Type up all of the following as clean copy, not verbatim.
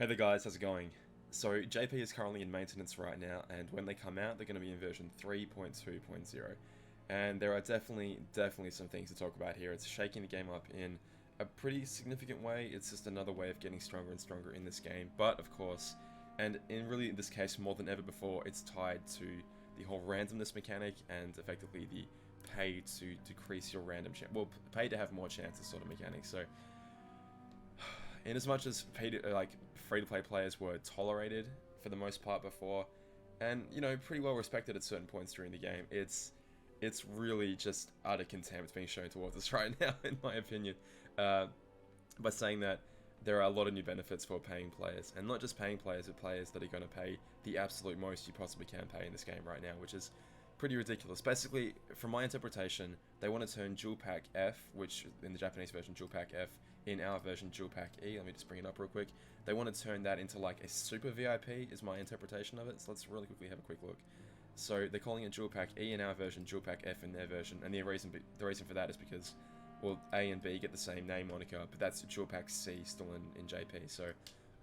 Hey there guys, how's it going? So JP is currently in maintenance right now, and when they come out, they're going to be in version 3.2.0. And there are definitely some things to talk about here. It's shaking the game up in a pretty significant way. It's just another way of getting stronger and stronger in this game. But of course, and in really this case more than ever before, it's tied to the whole randomness mechanic and effectively the pay to decrease your random chance. Well, pay to have more chances sort of mechanic. So in as much as free-to-play players were tolerated for the most part before, and pretty well respected at certain points during the game, it's really just utter contempt being shown towards us right now, in my opinion. By saying that there are a lot of new benefits for paying players, and not just paying players, but players that are going to pay the absolute most you possibly can pay in this game right now, which is pretty ridiculous. Basically, from my interpretation, they want to turn Dual Pack F, which in the Japanese version Dual Pack F, in our version Dual Pack E, let me just bring it up real quick, they want to turn that into like a super VIP, is my interpretation of it, so let's really quickly have a quick look. So they're calling it Dual Pack E in our version, Dual Pack F in their version, and the reason for that is because, well, A and B get the same name moniker, but that's Dual Pack C still in JP, so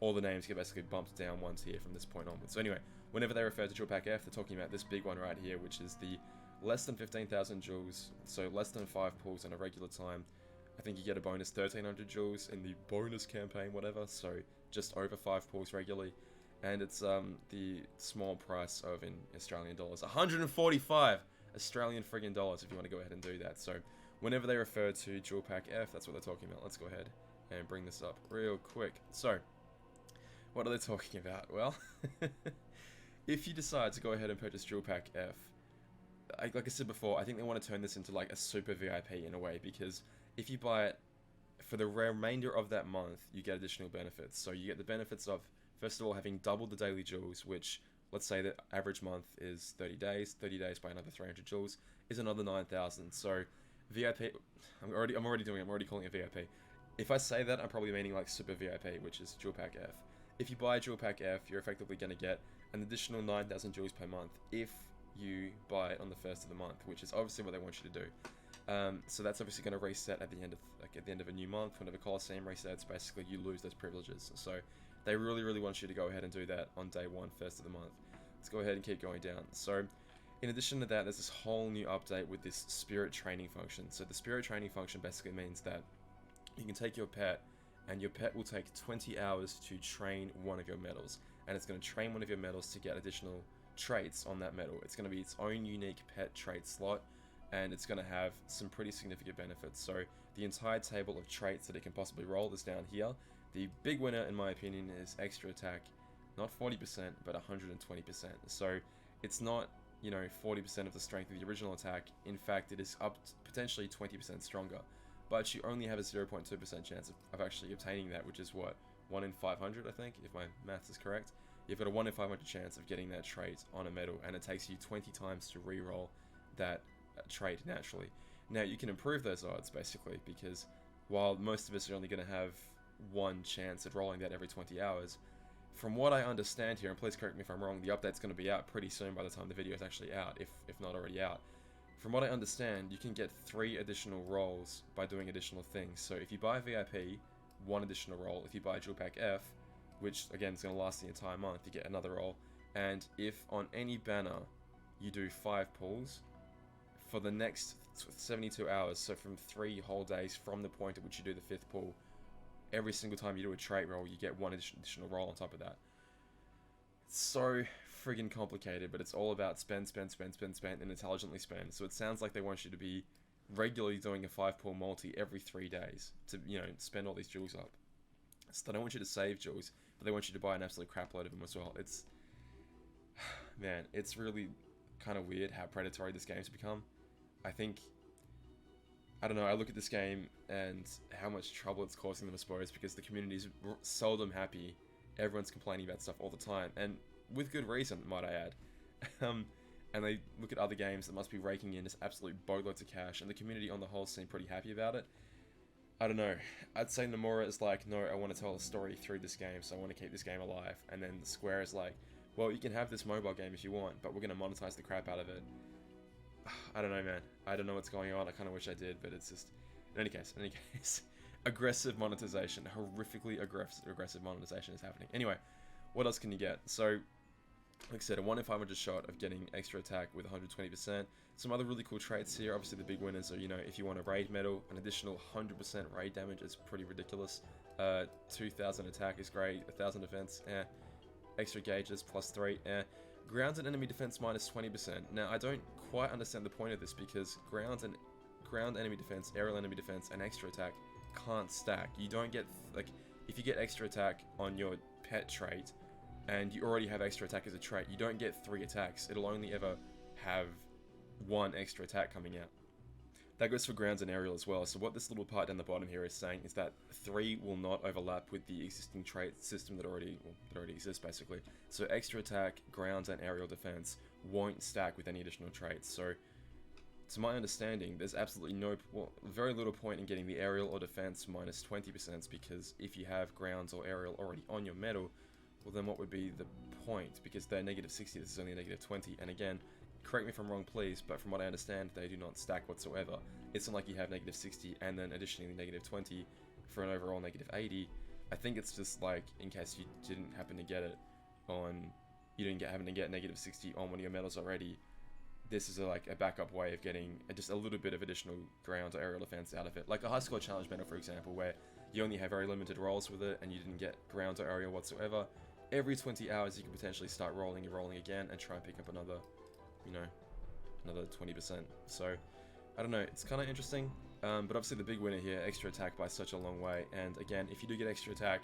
all the names get basically bumped down one tier from this point onwards. So anyway, whenever they refer to Dual Pack F, they're talking about this big one right here, which is the less than 15,000 joules, so less than 5 pulls on a regular time. I think you get a bonus 1,300 joules in the bonus campaign, whatever, so just over 5 pulls regularly. And it's the small price of, in Australian dollars, 145 Australian friggin' dollars if you want to go ahead and do that. So whenever they refer to Dual Pack F, that's what they're talking about. Let's go ahead and bring this up real quick. So what are they talking about? Well, if you decide to go ahead and purchase Dual Pack F, like I said before, I think they want to turn this into like a super VIP in a way, because if you buy it for the remainder of that month, you get additional benefits. So you get the benefits of, first of all, having double the daily joules, which, let's say the average month is 30 days. 30 days by another 300 joules is another 9,000. So VIP, I'm already calling it VIP. If I say that, I'm probably meaning like Super VIP, which is Dual Pack F. If you buy Dual Pack F, you're effectively going to get an additional 9,000 joules per month if you buy it on the first of the month, which is obviously what they want you to do. So that's obviously going to reset at the end of a new month. Whenever Coliseum resets, basically you lose those privileges. So they really want you to go ahead and do that on day one, first of the month. Let's go ahead and keep going down. So in addition to that, there's this whole new update with this spirit training function. So the spirit training function basically means that you can take your pet, and your pet will take 20 hours to train one of your medals, and it's going to train one of your medals to get additional traits on that medal. It's going to be its own unique pet trait slot, and it's going to have some pretty significant benefits. So the entire table of traits that it can possibly roll is down here. The big winner, in my opinion, is extra attack, not 40%, but 120%. So it's not, 40% of the strength of the original attack. In fact, it is up to potentially 20% stronger. But you only have a 0.2% chance of actually obtaining that, which is what, 1 in 500, I think, if my maths is correct. You've got a 1 in 500 chance of getting that trait on a medal, and it takes you 20 times to re-roll that trait naturally. Now, you can improve those odds, basically, because while most of us are only going to have one chance at rolling that every 20 hours, from what I understand here, and please correct me if I'm wrong, the update's going to be out pretty soon by the time the video is actually out, if not already out. From what I understand, you can get 3 additional rolls by doing additional things. So if you buy VIP, 1 additional roll. If you buy Dual Pack F, which again is going to last the entire month, you get another roll. And if on any banner you do 5 pulls, for the next 72 hours, so from 3 whole days from the point at which you do the 5th pull, every single time you do a trait roll, you get 1 additional roll on top of that. It's so friggin' complicated, but it's all about spend, and intelligently spend. So it sounds like they want you to be regularly doing a 5-pull multi every 3 days to, spend all these joules up. So they don't want you to save joules, but they want you to buy an absolute crap load of them as well. It's, man, it's really kind of weird how predatory this game's become. I don't know, I look at this game and how much trouble it's causing them, I suppose, because the community's seldom happy. Everyone's complaining about stuff all the time, and with good reason, might I add. And they look at other games that must be raking in just absolute boatloads of cash, and the community on the whole seem pretty happy about it. I don't know, I'd say Nomura is like, no, I want to tell a story through this game, so I want to keep this game alive. And then Square is like, well, you can have this mobile game if you want, but we're going to monetize the crap out of it. I don't know, man. I don't know what's going on. I kind of wish I did, but it's just... In any case, aggressive monetization, horrifically aggressive monetization is happening. Anyway, what else can you get? So, like I said, a 1 in 500 shot of getting extra attack with 120%. Some other really cool traits here. Obviously, the big winners are, you know, if you want a raid medal, an additional 100% raid damage is pretty ridiculous. 2,000 attack is great. 1,000 defense, extra gauges +3, ground and enemy defense -20%. Now, I don't quite understand the point of this because ground enemy defense, aerial enemy defense, and extra attack can't stack. You don't get, like, if you get extra attack on your pet trait, and you already have extra attack as a trait, you don't get 3 attacks. It'll only ever have 1 extra attack coming out. That goes for grounds and aerial as well. So what this little part down the bottom here is saying is that 3 will not overlap with the existing trait system that already exists, basically. So extra attack, grounds, and aerial defense won't stack with any additional traits. So to my understanding, there's absolutely very little point in getting the aerial or defense -20%, because if you have grounds or aerial already on your medal, well then what would be the point? Because they're -60, this is only a -20, and again, correct me if I'm wrong please, but from what I understand, they do not stack whatsoever. It's not like you have -60 and then additionally -20 for an overall -80. I think it's just like, in case you didn't happen to get it on, you didn't happen to get -60 on one of your medals already, this is like a backup way of getting just a little bit of additional ground or aerial defense out of it. Like a high score challenge medal, for example, where you only have very limited rolls with it and you didn't get ground or aerial whatsoever. Every 20 hours you can potentially start rolling and rolling again and try and pick up another, you know, another 20%. So, I don't know, it's kind of interesting, but obviously the big winner here, extra attack by such a long way. And again, if you do get extra attack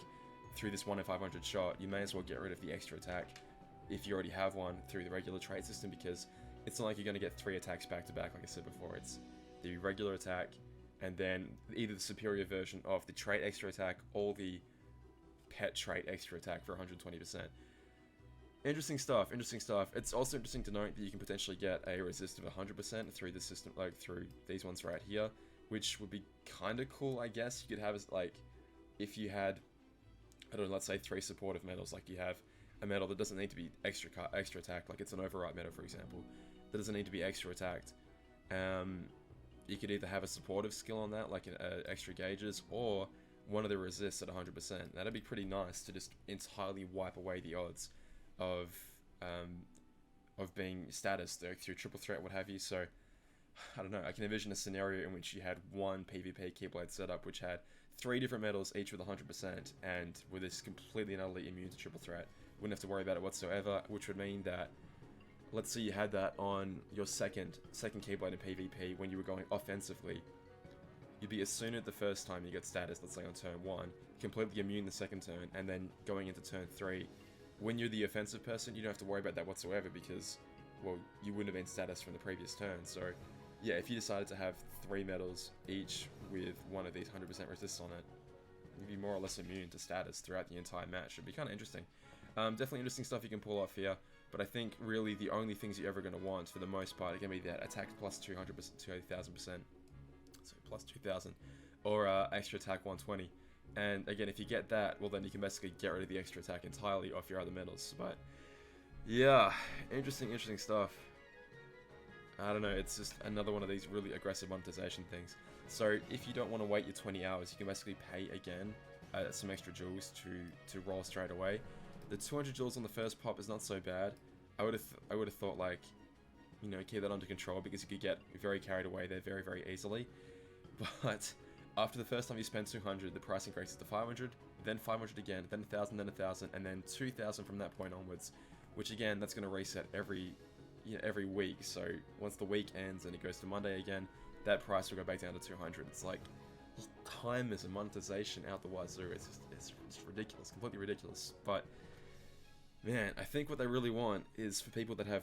through this 1 in 500 shot, you may as well get rid of the extra attack if you already have one through the regular trait system, because it's not like you're going to get 3 attacks back to back, like I said before. It's the regular attack, and then either the superior version of the trait extra attack or the pet trait extra attack for 120%. Interesting stuff, interesting stuff. It's also interesting to note that you can potentially get a resist of 100% through the system, like through these ones right here, which would be kind of cool, I guess. You could have, like, if you had, I don't know, let's say 3 supportive medals, like you have a medal that doesn't need to be extra attack, like it's an override medal, for example, that doesn't need to be extra attacked. You could either have a supportive skill on that, like extra gauges, or one of the resists at 100%. That'd be pretty nice to just entirely wipe away the odds of being status through triple threat, what have you. So I don't know, I can envision a scenario in which you had one PvP Keyblade setup which had 3 different medals, each with 100%, and were this completely and utterly immune to triple threat. Wouldn't have to worry about it whatsoever, which would mean that, let's say you had that on your second Keyblade in PvP when you were going offensively, you'd be as soon as the first time you get status, let's say on turn 1, completely immune the second turn, and then going into turn 3, when you're the offensive person, you don't have to worry about that whatsoever because, well, you wouldn't have been status from the previous turn. So, yeah, if you decided to have 3 medals, each with one of these 100% resists on it, you'd be more or less immune to status throughout the entire match. It'd be kind of interesting. Definitely interesting stuff you can pull off here, but I think really the only things you're ever going to want, for the most part, are going to be that attack plus 200%, 2,000%. So plus 2,000, or extra attack 120. And again, if you get that, well then you can basically get rid of the extra attack entirely off your other medals. But yeah, interesting stuff. I don't know, it's just another one of these really aggressive monetization things. So if you don't want to wait your 20 hours, you can basically pay again some extra jewels to roll straight away. The 200 jewels on the first pop is not so bad. I would have thought, like, you know, keep that under control because you could get very carried away there very easily. But after the first time you spend 200, the price increases to 500, then 500 again, then 1,000, then 1,000, and then 2,000 from that point onwards. Which again, that's going to reset every week. So once the week ends and it goes to Monday again, that price will go back down to 200. It's like time is a monetization out the wazoo. It's ridiculous, completely ridiculous. But man, I think what they really want is for people that have,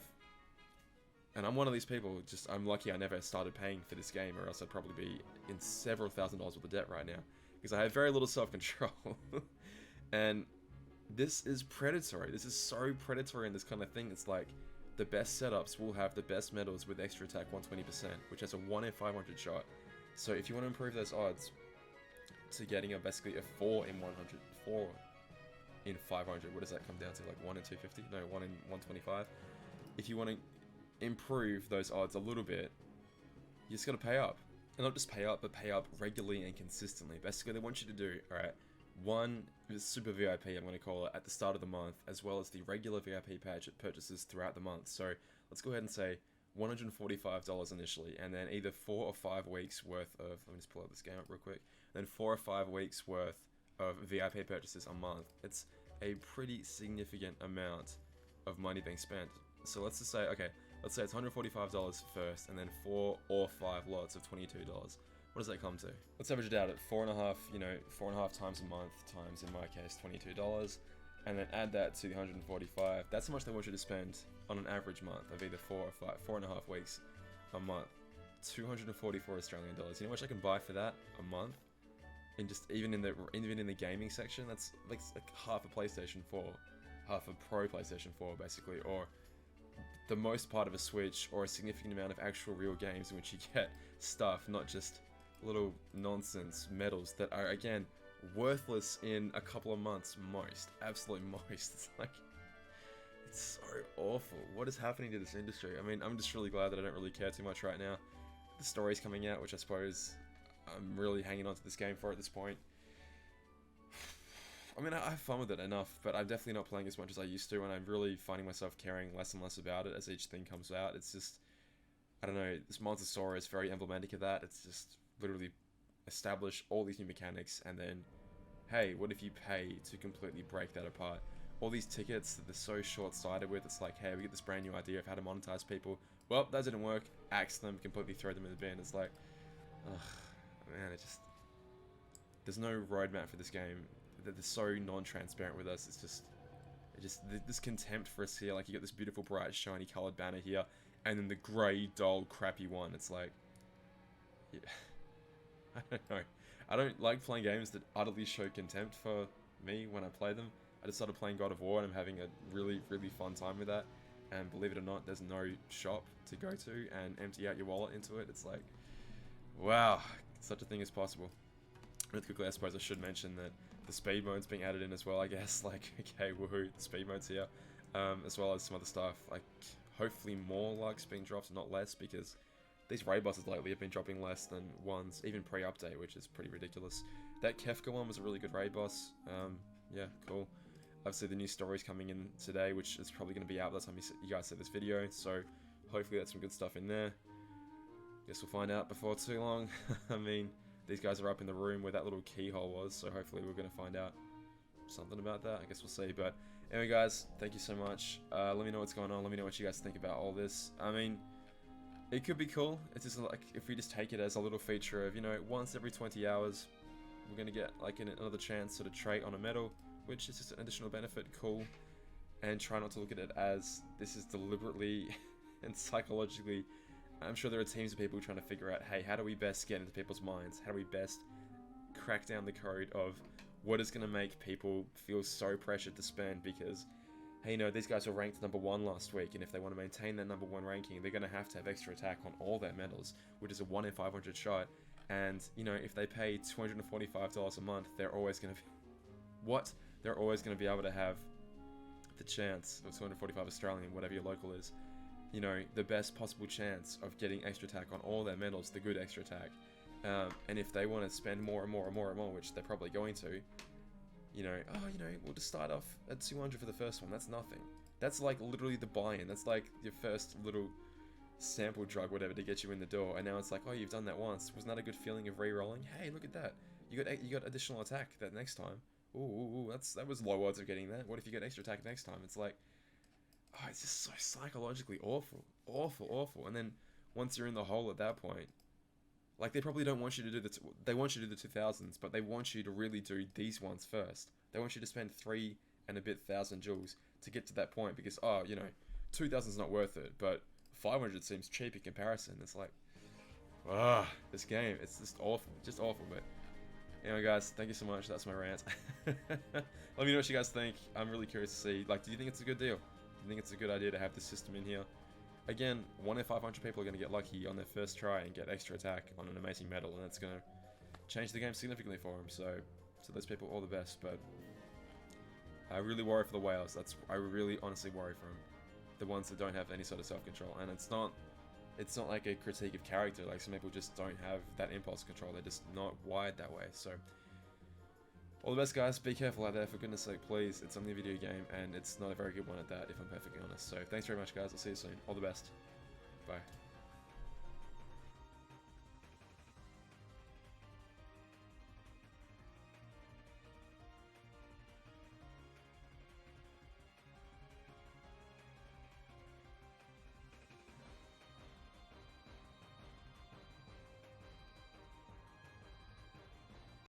and I'm one of these people, just I'm lucky I never started paying for this game, or else I'd probably be in several $1,000s worth of debt right now, because I have very little self-control. And this is predatory. This is so predatory in this kind of thing. It's like the best setups will have the best medals with extra attack 120%, which has a 1 in 500 shot. So if you want to improve those odds to getting basically a 4 in 100, 4 in 500, what does that come down to? Like 1 in 250? No, 1 in 125. If you want to improve those odds a little bit, you just got to pay up. And not just pay up, but pay up regularly and consistently. Basically, they want you to do, alright, one super VIP, I'm going to call it, at the start of the month, as well as the regular VIP purchases throughout the month. So let's go ahead and say $145 initially, and then either 4 or 5 weeks worth of, let me just pull up this game up real quick, then 4 or 5 weeks worth of VIP purchases a month. It's a pretty significant amount of money being spent. So let's just say, okay, let's say it's $145 first, and then 4 or 5 lots of $22. What does that come to? Let's average it out at 4.5, 4.5 times a month times, in my case, $22, and then add that to the 145. That's how much they want you to spend on an average month of either 4 or 5, 4.5 weeks a month. 244 Australian dollars. You know how much I can buy for that a month? And just even in the gaming section, that's like half a PlayStation 4, half a Pro PlayStation 4 basically, or the most part of a Switch, or a significant amount of actual real games in which you get stuff, not just little nonsense medals that are, again, worthless in a couple of months most. Absolutely most. It's like, it's so awful. What is happening to this industry? I mean, I'm just really glad that I don't really care too much right now. The story's coming out, which I suppose I'm really hanging on to this game for at this point. I mean, I have fun with it enough, but I'm definitely not playing as much as I used to, and I'm really finding myself caring less and less about it as each thing comes out. It's just, I don't know, this Montesaur is very emblematic of that. It's just literally establish all these new mechanics, and then, hey, what if you pay to completely break that apart? All these tickets that they're so short-sighted with, it's like, hey, we get this brand new idea of how to monetize people. Well, that didn't work. Axe them, completely throw them in the bin. It's like, ugh, man, it just, there's no roadmap for this game. They're so non-transparent with us. It's just this contempt for us here. Like, you got this beautiful, bright, shiny colored banner here, and then the grey, dull, crappy one. It's like, yeah, I don't know. I don't like playing games that utterly show contempt for me when I play them. I just started playing God of War, and I'm having a really, really fun time with that. And believe it or not, there's no shop to go to and empty out your wallet into it. It's like, wow, such a thing is possible. Really quickly, I suppose I should mention that the speed mode's being added in as well, I guess. Like, okay, woohoo, the speed mode's here. As well as some other stuff, like hopefully more luck's being dropped, not less, because these raid bosses lately have been dropping less than ones, even pre-update, which is pretty ridiculous. That Kefka one was a really good raid boss. Yeah, cool. Obviously, the new story's coming in today, which is probably going to be out by the time you guys see this video, so hopefully that's some good stuff in there. Guess we'll find out before too long. I mean, these guys are up in the room where that little keyhole was, so hopefully we're going to find out something about that. I guess we'll see, but anyway, guys, thank you so much. Let me know what's going on. Let me know what you guys think about all this. I mean, it could be cool. It's just like, if we just take it as a little feature of, once every 20 hours, we're going to get like another chance to trait on a medal, which is just an additional benefit, cool. And try not to look at it as this is deliberately and psychologically. I'm sure there are teams of people trying to figure out, hey, how do we best get into people's minds? How do we best crack down the code of what is going to make people feel so pressured to spend? Because, hey, these guys were ranked #1 last week, and if they want to maintain that #1 ranking, they're going to have extra attack on all their medals, which is a 1 in 500 shot. And, if they pay $245 a month, they're always going to be... What? They're always going to be able to have the chance of 245 Australian, whatever your local is, the best possible chance of getting extra attack on all their medals, the good extra attack. And if they want to spend more and more and more and more, which they're probably going to, we'll just start off at 200 for the first one. That's nothing. That's like literally the buy-in. That's like your first little sample drug, whatever, to get you in the door. And now it's like, oh, you've done that once. Wasn't that a good feeling of re-rolling? Hey, look at that. You got additional attack that next time. Ooh, that was low odds of getting that. What if you get extra attack next time? It's like, oh, it's just so psychologically awful. And then once you're in the hole at that point, like, they probably don't want you to do they want you to do the 2000s, but they want you to really do these ones first. They want you to spend 3 and a bit thousand jewels to get to that point, because, 2000's not worth it, but 500 seems cheap in comparison. It's like, this game, it's just awful, but anyway, guys, thank you so much. That's my rant. Let me know what you guys think. I'm really curious to see, like, do you think it's a good deal? Do you think it's a good idea to have this system in here? Again, 1 in 500 people are going to get lucky on their first try and get extra attack on an amazing medal, and that's going to change the game significantly for them. So those people, all the best. But I really worry for the whales. I really honestly worry for them. The ones that don't have any sort of self-control. And it's not it's not like a critique of character. Like, some people just don't have that impulse control. They're just not wired that way. So, all the best, guys. Be careful out there, for goodness sake, please. It's only a video game, and it's not a very good one at that, if I'm perfectly honest. So, thanks very much, guys. I'll see you soon. All the best. Bye.